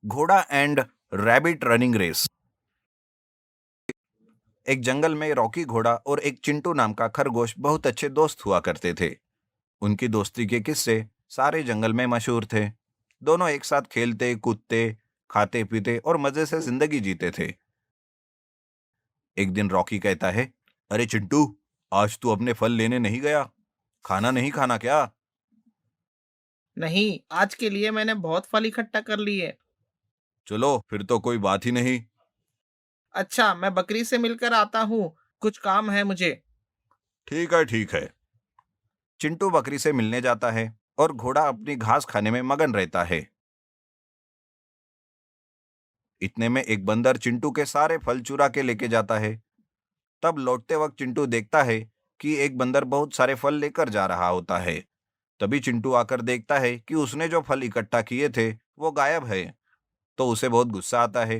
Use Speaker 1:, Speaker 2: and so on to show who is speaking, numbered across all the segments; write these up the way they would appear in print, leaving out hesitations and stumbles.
Speaker 1: घोड़ा and rabbit running race. एक जंगल में रॉकी घोड़ा और एक चिंटू नाम का खरगोश बहुत अच्छे दोस्त हुआ करते थे। उनकी दोस्ती के किस्से सारे जंगल में मशहूर थे। दोनों एक साथ खेलते कूदते, खाते पीते और मजे से जिंदगी जीते थे। एक दिन रॉकी कहता है, अरे चिंटू, आज तू अपने फल लेने नहीं गया? खाना नहीं खाना क्या?
Speaker 2: नहीं, आज के लिए मैंने बहुत फल इकट्ठा कर लिए।
Speaker 1: चलो फिर तो कोई बात ही नहीं।
Speaker 2: अच्छा, मैं बकरी से मिलकर आता हूँ, कुछ काम है मुझे।
Speaker 1: ठीक है ठीक है। चिंटू बकरी से मिलने जाता है और घोड़ा अपनी घास खाने में मगन रहता है। इतने में एक बंदर चिंटू के सारे फल चुरा के लेके जाता है। तब लौटते वक्त चिंटू देखता है कि एक बंदर बहुत सारे फल लेकर जा रहा होता है। तभी चिंटू आकर देखता है कि उसने जो फल इकट्ठा किए थे वो गायब है। तो उसे बहुत गुस्सा आता है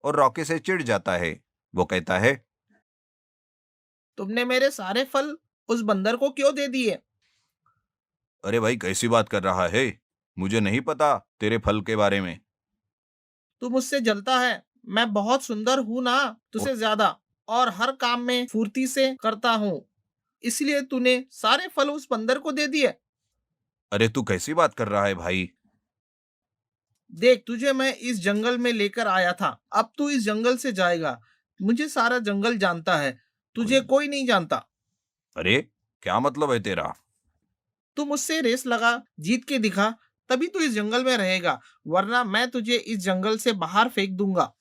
Speaker 1: और रॉकी से चिढ़ जाता है। वो कहता है,
Speaker 2: तुमने मेरे सारे फल उस बंदर को क्यों दे दिए?
Speaker 1: अरे भाई कैसी बात कर रहा है? मुझे नहीं पता तेरे फल के बारे में।
Speaker 2: तू मुझसे जलता है। मैं बहुत सुंदर हूँ ना, तुझसे ज्यादा, और हर काम में फुर्ती से करता हूँ। इसलिए तूने सारे फल उस बंदर को दे दिए।
Speaker 1: अरे तू कैसी बात कर रहा है भाई?
Speaker 2: देख, तुझे मैं इस जंगल में लेकर आया था, अब तू इस जंगल से जाएगा। मुझे सारा जंगल जानता है, तुझे कोई नहीं जानता।
Speaker 1: अरे क्या मतलब है तेरा?
Speaker 2: तू मुझसे रेस लगा, जीत के दिखा, तभी तू इस जंगल में रहेगा, वरना मैं तुझे इस जंगल से बाहर फेंक दूंगा।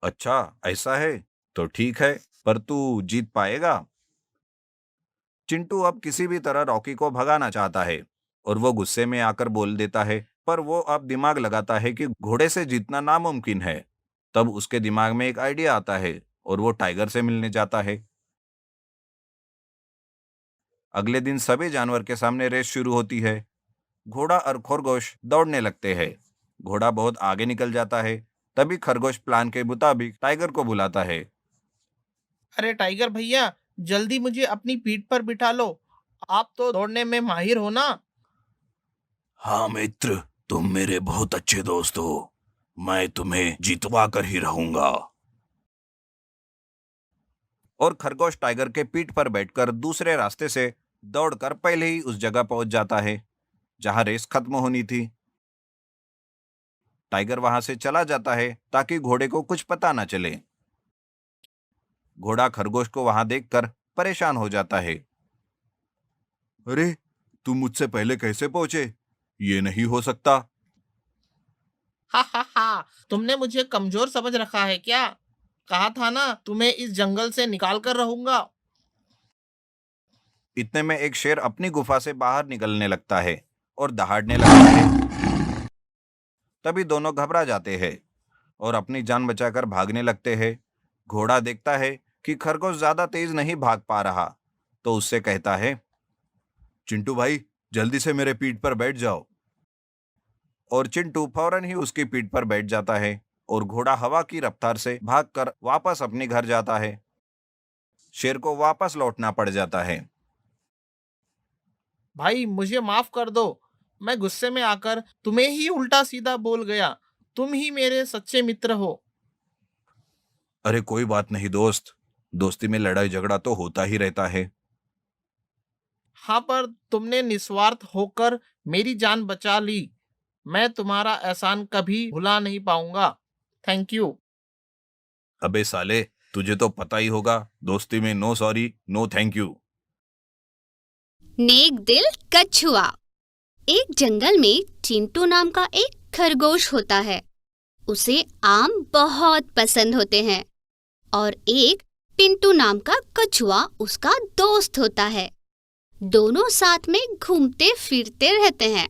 Speaker 1: अच्छा ऐसा है, तो ठीक है, पर तू जीत पाएगा? चिंटू अब किसी भी तरह रॉकी को भगाना चाहता है और वो गुस्से में आकर बोल देता है, पर वो अब दिमाग लगाता है कि घोड़े से जीतना नामुमकिन है। तब उसके दिमाग में एक आइडिया आता है और वो टाइगर से मिलने जाता है। अगले दिन सभी जानवर के सामने रेस शुरू होती है। घोड़ा और खरगोश दौड़ने लगते हैं। घोड़ा बहुत आगे निकल जाता है। तभी खरगोश प्लान के मुताबिक टाइगर को बुलाता है।
Speaker 2: अरे टाइगर भैया, जल्दी मुझे अपनी पीठ पर बिठा लो। आप तो दौड़ने में माहिर हो ना।
Speaker 1: हाँ मित्र, तुम मेरे बहुत अच्छे दोस्त हो। मैं तुम्हें जितवा कर ही रहूंगा। और खरगोश टाइगर के पीठ पर बैठकर दूसरे रास्ते से दौड़कर पहले ही उस जगह पहुंच जाता है जहां रेस खत्म होनी थी। टाइगर वहां से चला जाता है ताकि घोड़े को कुछ पता ना चले। घोड़ा खरगोश को वहां देखकर परेशान हो जाता है। अरे तुम मुझसे पहले कैसे पहुंचे? ये नहीं हो सकता।
Speaker 2: हा हा हा, तुमने मुझे कमजोर समझ रखा है क्या? कहा था ना, तुम्हें इस जंगल से निकाल कर रहूंगा।
Speaker 1: इतने में एक शेर अपनी गुफा से बाहर निकलने लगता है और दहाड़ने लगता है। तभी दोनों घबरा जाते हैं और अपनी जान बचाकर भागने लगते हैं। घोड़ा देखता है कि खरगोश ज्यादा तेज नहीं भाग पा रहा, तो उससे कहता है, चिंटू भाई, जल्दी से मेरे पीठ पर बैठ जाओ। और चिंटू फौरन ही उसकी पीठ पर बैठ जाता है और घोड़ा हवा की रफ्तार से भागकर वापस अपने घर जाता है। शेर को वापस लौटना पड़ जाता है।
Speaker 2: भाई मुझे माफ कर दो, मैं गुस्से में आकर तुम्हें ही उल्टा सीधा बोल गया। तुम ही मेरे सच्चे मित्र हो।
Speaker 1: अरे कोई बात नहीं दोस्त, दोस्ती में लड़ाई झगड़ा तो होता ही रहता है।
Speaker 2: हाँ, पर तुमने निस्वार्थ होकर मेरी जान बचा ली। मैं तुम्हारा एहसान कभी भुला नहीं पाऊंगा। Thank you.
Speaker 1: अबे साले, तुझे तो पता ही होगा, दोस्ती में no sorry no thank you.
Speaker 3: नेक दिल कछुआ। एक जंगल में चिंटू नाम का एक खरगोश होता है। उसे आम बहुत पसंद होते हैं और एक पिंटू नाम का कछुआ उसका दोस्त होता है। दोनों साथ में घूमते फिरते रहते हैं।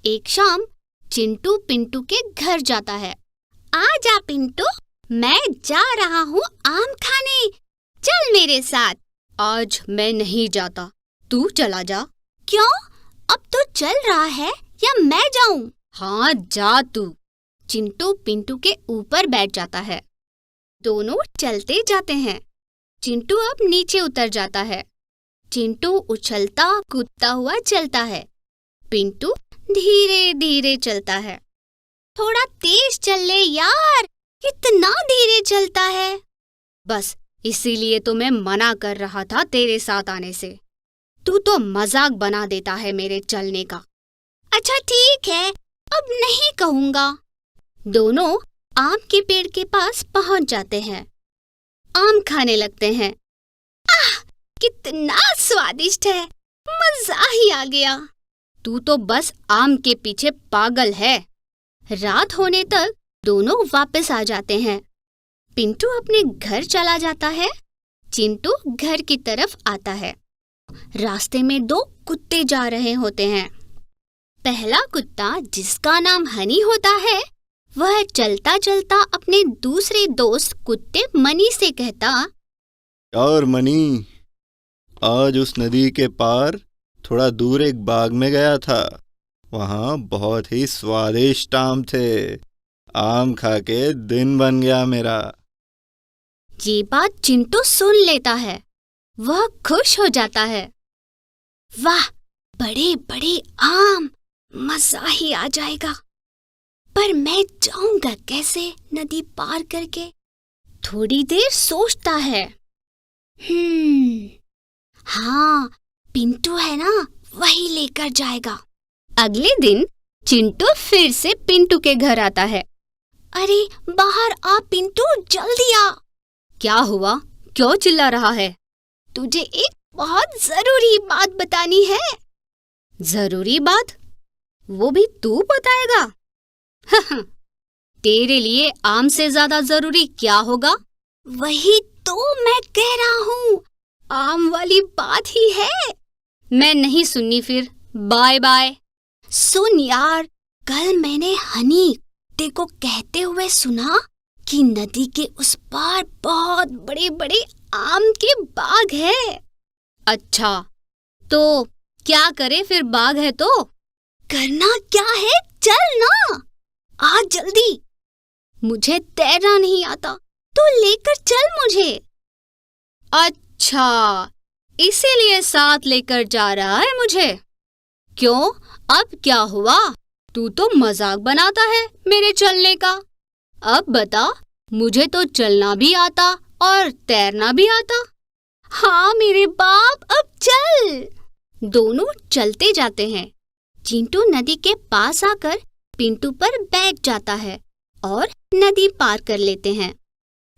Speaker 3: एक शाम चिंटू पिंटू के घर जाता है। आजा पिंटू, मैं जा रहा हूँ आम खाने, चल मेरे साथ। आज मैं नहीं जाता, तू चला जा। क्यों? अब तो चल रहा है या मैं जाऊं? हाँ जा तू। चिंटू पिंटू के ऊपर बैठ जाता है। दोनों चलते जाते हैं। चिंटू अब नीचे उतर जाता है। चिंटू उछलता कूदता हुआ चलता है। पिंटू धीरे धीरे चलता है। थोड़ा तेज चल ले यार, कितना धीरे चलता है। बस इसीलिए तो मैं मना कर रहा था तेरे साथ आने से। तू तो मजाक बना देता है मेरे चलने का। अच्छा ठीक है, अब नहीं कहूँगा। दोनों आम के पेड़ के पास पहुंच जाते हैं। आम खाने लगते हैं। आह, कितना स्वादिष्ट है, मजा ही आ गया। तू तो बस आम के पीछे पागल है। रात होने तक दोनों वापस आ जाते हैं। पिंटू अपने घर चला जाता है। चिंटू घर की तरफ आता है। रास्ते में दो कुत्ते जा रहे होते हैं। पहला कुत्ता, जिसका नाम हनी होता है, वह चलता चलता अपने दूसरे दोस्त कुत्ते मनी से कहता,
Speaker 4: और मनी, आज उस नदी के पार थोड़ा दूर एक बाग में गया था। वहाँ बहुत ही स्वादिष्ट आम थे। आम खा के दिन बन गया मेरा।
Speaker 3: ये बात चिंटू सुन लेता है। वह खुश हो जाता है। वाह, बड़े बड़े आम, मजा ही आ जाएगा। पर मैं जाऊंगा कैसे नदी पार करके? थोड़ी देर सोचता है। हाँ, पिंटू है ना, वही लेकर जाएगा। अगले दिन चिंटू फिर से पिंटू के घर आता है। अरे बाहर आ पिंटू, जल्दी आ। क्या हुआ? क्यों चिल्ला रहा है? तुझे एक बहुत जरूरी बात बतानी है। जरूरी बात? वो भी तू बताएगा? तेरे लिए आम से ज्यादा जरूरी क्या होगा? वही तो मैं कह रहा हूँ, आम वाली बात ही है। मैं नहीं सुननी फिर, बाय बाय। सुन यार, कल मैंने हनी कुत्ते को कहते हुए सुना कि नदी के उस पार बहुत बड़े बड़े आम के बाग है। अच्छा, तो क्या करे फिर? बाग है तो करना क्या है? चल ना, आ जल्दी। मुझे तैरना नहीं आता, तो लेकर चल मुझे। अच्छा, इसीलिए साथ लेकर जा रहा है मुझे। क्यों, अब क्या हुआ? तू तो मजाक बनाता है मेरे चलने का। अब बता, मुझे तो चलना भी आता और तैरना भी आता। हाँ मेरे बाप, अब चल। दोनों चलते जाते हैं। चिंटू नदी के पास आकर पिंटू पर बैठ जाता है और नदी पार कर लेते हैं।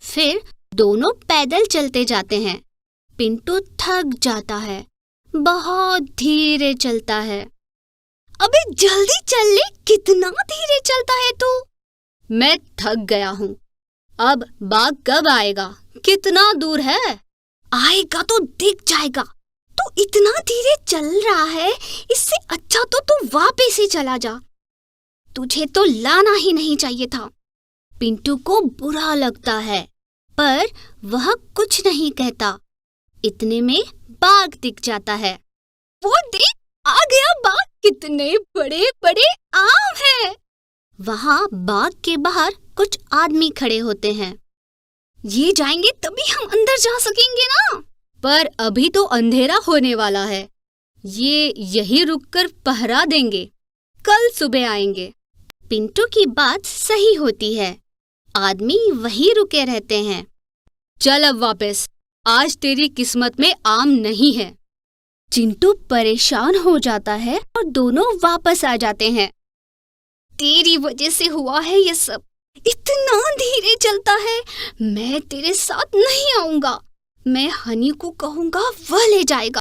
Speaker 3: फिर दोनों पैदल चलते जाते हैं। पिंटू थक जाता है, बहुत धीरे चलता है। अबे जल्दी चल ले, कितना धीरे चलता है तू। मैं थक गया हूँ। अब बाग कब आएगा? कितना दूर है? आएगा तो दिख जाएगा। तू इतना धीरे चल रहा है, इससे अच्छा तो तू वापस ही चला जा। तुझे तो लाना ही नहीं चाहिए था। पिंटू को बुरा लगता है, पर वह कुछ नहीं कहता। इतने में बाग दिख जाता है। वो देख, आ गया बाग। कितने बड़े बड़े आम हैं। वहाँ बाग के बाहर कुछ आदमी खड़े होते हैं। ये जाएंगे तभी हम अंदर जा सकेंगे ना। पर अभी तो अंधेरा होने वाला है। ये यही रुककर पहरा देंगे, कल सुबह आएंगे। पिंटू की बात सही होती है। आदमी वही रुके रहते हैं। चल अब वापस, आज तेरी किस्मत में आम नहीं है। चिंटू परेशान हो जाता है और दोनों वापस आ जाते हैं। तेरी वजह से हुआ है ये सब। इतना धीरे चलता है। मैं तेरे साथ नहीं आऊंगा। मैं हनी को कहूंगा, वह ले जाएगा।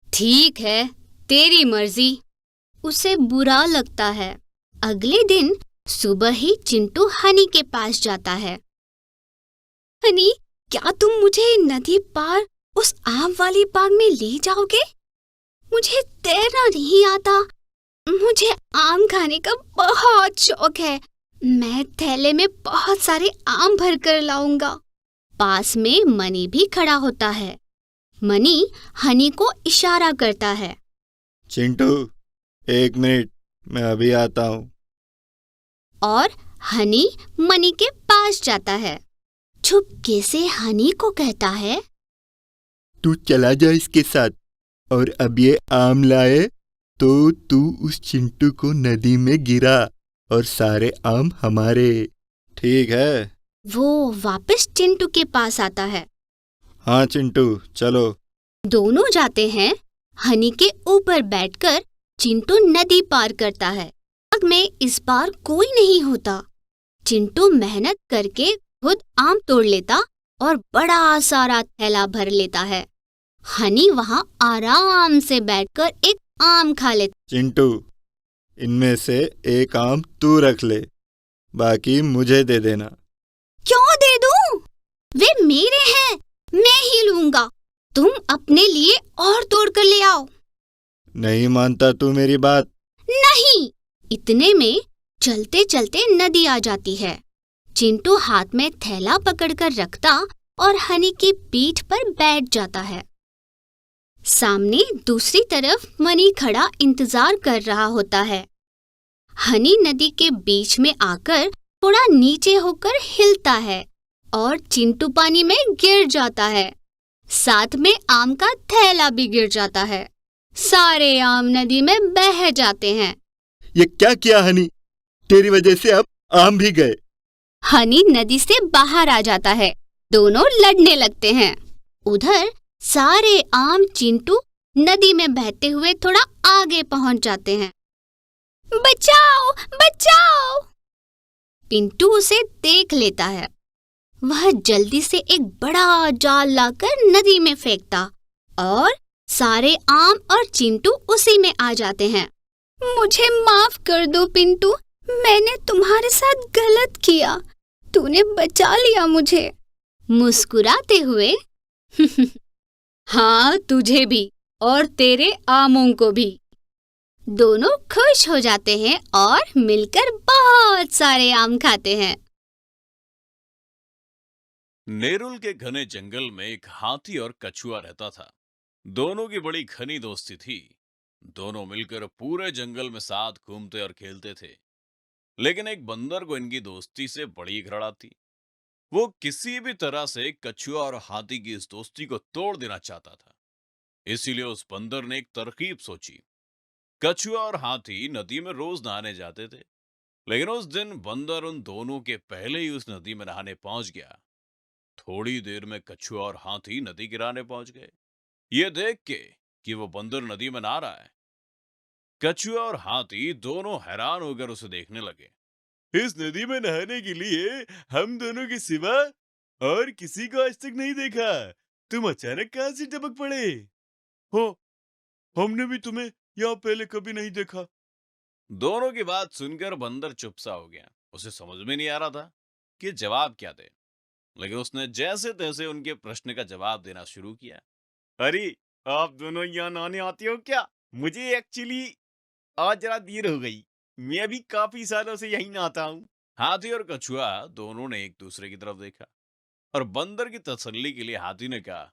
Speaker 3: ठीक है, तेरी मर्जी। उसे बुरा लगता है। अगले दिन सुबह ही चिंटू हनी के पास जाता है। हनी, क्या तुम मुझे नदी पार उस आम वाली बाग में ले जाओगे? मुझे तैरना नहीं आता। मुझे आम खाने का बहुत शौक है। मैं थैले में बहुत सारे आम भर कर लाऊंगा। पास में मनी भी खड़ा होता है। मनी हनी को इशारा करता है।
Speaker 4: चिंटू, 1 मिनट, मैं अभी आता हूँ।
Speaker 3: और हनी मनी के पास जाता है। चुपके से हनी को कहता है,
Speaker 4: तू चला जा इसके साथ, और अब ये आम लाए तो तू उस चिंटू को नदी में गिरा और सारे आम हमारे। ठीक है।
Speaker 3: वो वापस चिंटू के पास आता है।
Speaker 4: हाँ चिंटू, चलो।
Speaker 3: दोनों जाते हैं। हनी के ऊपर बैठकर चिंटू नदी पार करता है। बाग में इस बार कोई नहीं होता। चिंटू मेहनत करके खुद आम तोड़ लेता और बड़ा सारा थैला भर लेता है। हनी वहाँ आराम से बैठकर एक आम खा लेता।
Speaker 4: चिंटू, इनमें से एक आम तू रख ले, बाकी मुझे दे देना।
Speaker 3: क्यों दे दूं? वे मेरे हैं, मैं ही लूंगा। तुम अपने लिए और तोड़ कर ले आओ।
Speaker 4: नहीं मानता तू मेरी बात?
Speaker 3: नहीं। इतने में चलते चलते नदी आ जाती है। चिंटू हाथ में थैला पकड़कर रखता और हनी की पीठ पर बैठ जाता है। सामने दूसरी तरफ मनी खड़ा इंतजार कर रहा होता है। हनी नदी के बीच में आकर थोड़ा नीचे होकर हिलता है और चिंटू पानी में गिर जाता है। साथ में आम का थैला भी गिर जाता है। सारे आम नदी में बह जाते हैं।
Speaker 4: ये क्या किया हनी? तेरी वजह से अब आम भी गए।
Speaker 3: हनी नदी से बाहर आ जाता है। दोनों लड़ने लगते हैं। उधर सारे आम चिंटू नदी में बहते हुए थोड़ा आगे पहुंच जाते हैं। बचाओ, बचाओ! पिंटू उसे देख लेता है। वह जल्दी से एक बड़ा जाल लाकर नदी में फेंकता और सारे आम और चिंटू उसी में आ जाते हैं। मुझे माफ कर दो पिंटू, मैंने तुम्हारे साथ गलत किया। तूने बचा लिया मुझे। मुस्कुराते हुए हाँ, तुझे भी और तेरे आमों को भी। दोनों खुश हो जाते हैं और मिलकर बहुत सारे आम खाते हैं।
Speaker 5: नेरुल के घने जंगल में एक हाथी और कछुआ रहता था। दोनों की बड़ी घनी दोस्ती थी। दोनों मिलकर पूरे जंगल में साथ घूमते और खेलते थे। लेकिन एक बंदर को इनकी दोस्ती से बड़ी घृणा थी। वो किसी भी तरह से कछुआ और हाथी की इस दोस्ती को तोड़ देना चाहता था। इसीलिए उस बंदर ने एक तरकीब सोची। कछुआ और हाथी नदी में रोज नहाने जाते थे, लेकिन उस दिन बंदर उन दोनों के पहले ही उस नदी में नहाने पहुंच गया। थोड़ी देर में कछुआ और हाथी नदी किनारे पहुंच गए। ये देख के कि वो बंदर नदी में नहा रहा है, कछुआ और हाथी दोनों हैरान होकर उसे देखने लगे। इस नदी में नहाने के लिए हम दोनों के सिवा और किसी को आज तक नहीं देखा। तुम अचानक कहां से टपक पड़े हो? हमने भी तुम्हें यहाँ पहले कभी नहीं देखा। दोनों की बात सुनकर बंदर चुप सा हो गया। उसे समझ में नहीं आ रहा था कि जवाब क्या दे, लेकिन उसने जैसे तैसे उनके प्रश्न का जवाब देना शुरू किया। अरे, आप दोनों यहाँ नहाने आते हो क्या? मुझे एक्चुअली आज जरा देर हो गई। मैं भी काफी सालों से यहीं नहाता हूँ। हाथी और कछुआ दोनों ने एक दूसरे की तरफ देखा और बंदर की तसल्ली के लिए हाथी ने कहा,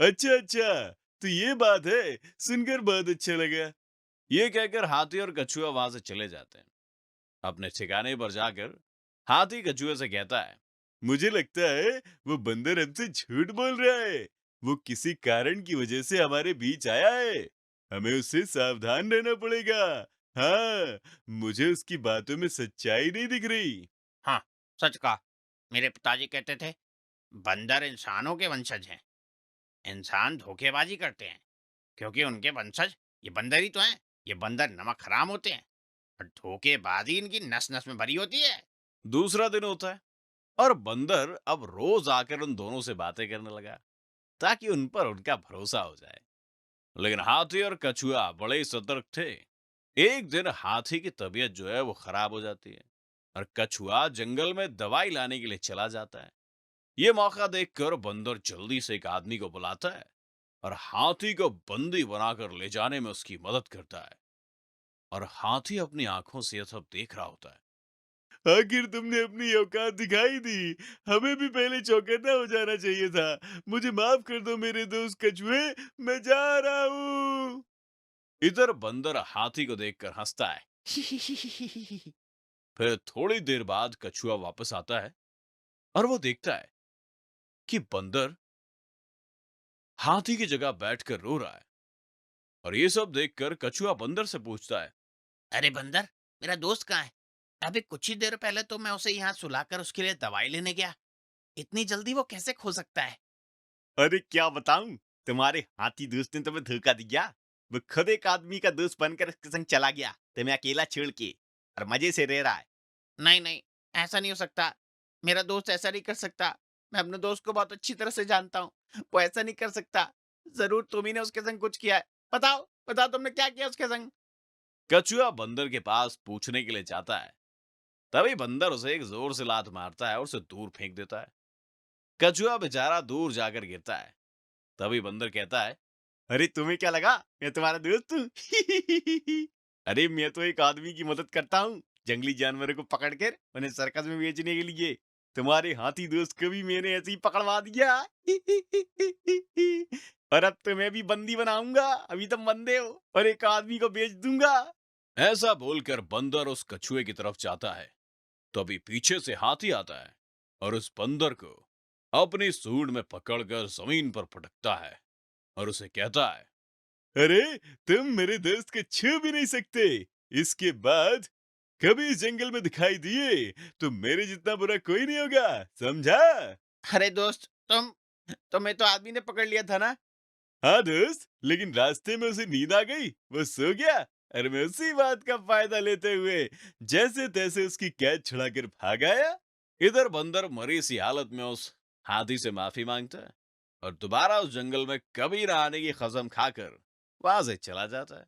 Speaker 5: अच्छा अच्छा, तो ये बात है, सुनकर बहुत अच्छा लगा। ये कहकर हाथी और कछुआ वहां से चले जाते हैं। अपने ठिकाने पर जाकर हाथी कछुए से कहता है, मुझे लगता है वो बंदर हमसे झूठ बोल रहा है। वो किसी कारण की वजह से हमारे बीच आया है। हमें उससे सावधान रहना पड़ेगा। हाँ, मुझे उसकी बातों में सच्चाई नहीं दिख रही।
Speaker 6: हाँ, सच कहा। मेरे पिताजी कहते थे बंदर इंसानों के वंशज हैं। इंसान धोखेबाजी करते हैं क्योंकि उनके वंशज ये बंदर ही तो हैं। ये बंदर नमक हराम होते हैं और धोखेबाजी इनकी नस नस में भरी होती है।
Speaker 5: दूसरा दिन होता है और बंदर अब रोज आकर उन दोनों से बातें करने लगा ताकि उन पर उनका भरोसा हो जाए। लेकिन हाथी और कछुआ बड़े ही सतर्क थे। एक दिन हाथी की तबीयत जो है वो खराब हो जाती है और कछुआ जंगल में दवाई लाने के लिए चला जाता है। ये मौका देखकर बंदर जल्दी से एक आदमी को बुलाता है और हाथी को बंदी बनाकर ले जाने में उसकी मदद करता है। और हाथी अपनी आंखों से यह सब देख रहा होता है। आखिर तुमने अपनी औकात दिखाई दी। हमें भी पहले चौकन्ना हो जाना चाहिए था। मुझे माफ कर दो मेरे दोस्त कछुए, मैं जा रहा हूँ। इधर बंदर हाथी को देखकर हंसता है। फिर थोड़ी देर बाद कछुआ वापस आता है और वो देखता है कि बंदर हाथी की जगह बैठकर रो रहा है। और ये सब देखकर कछुआ बंदर से पूछता है,
Speaker 6: अरे बंदर, मेरा दोस्त कहाँ है? अभी कुछ ही देर पहले तो मैं उसे यहाँ सुलाकर उसके लिए दवाई लेने गया। इतनी जल्दी वो कैसे खो सकता है?
Speaker 5: अरे क्या बताऊं, तुम्हारे हाथी दोस्त ने तुम्हें धोखा दिया। वो खुद एक आदमी का दोस्त बनकर उसके संग चला गया, तुम्हें अकेला छोड़ के, और मजे से रह रहा है।
Speaker 6: नहीं नहीं, ऐसा नहीं हो सकता। मेरा दोस्त ऐसा नहीं कर सकता। मैं अपने दोस्त को बहुत अच्छी तरह से जानता हूँ। वो ऐसा नहीं कर सकता। जरूर तुम ही ने उसके संग कुछ किया है। बताओ बताओ, तुमने क्या किया उसके संग?
Speaker 5: कछुआ बंदर के पास पूछने के लिए जाता है। तभी बंदर उसे एक जोर से लात मारता है और उसे दूर फेंक देता है। कछुआ बेचारा दूर जाकर गिरता है। तभी बंदर कहता है, अरे तुम्हें क्या लगा मैं तुम्हारा दोस्त हूँ? अरे मैं तो एक आदमी की मदद करता हूँ, जंगली जानवरों को पकड़कर उन्हें सर्कस में बेचने के लिए। तुम्हारे हाथी दोस्त को भी मैंने ऐसे ही पकड़वा दिया। और अब तुम्हें भी बंदी बनाऊंगा, अभी तुम बंदे हो, और एक आदमी को बेच दूंगा। ऐसा बोलकर बंदर उस कछुए की तरफ जाता है। तभी पीछे से हाथी आता है और उस बंदर को अपनी सूंड में पकड़कर जमीन पर पटकता है और उसे कहता है, अरे तुम मेरे दोस्त को छू भी नहीं सकते। इसके बाद कभी इस जंगल में दिखाई दिए तो मेरे जितना बुरा कोई नहीं होगा, समझा?
Speaker 6: अरे दोस्त, तुम्हें तो आदमी ने पकड़ लिया था ना?
Speaker 5: हाँ दोस्त, लेकिन रास्ते में उसे नींद आ गई, वो सो गया, और मैं उसी बात का फायदा लेते हुए जैसे तैसे उसकी कैद छुड़ाकर भाग आया। इधर बंदर मरी सी हालत में उस हाथी से माफी मांगता है और दोबारा उस जंगल में कभी न आने की कसम खाकर वहां से चला जाता है।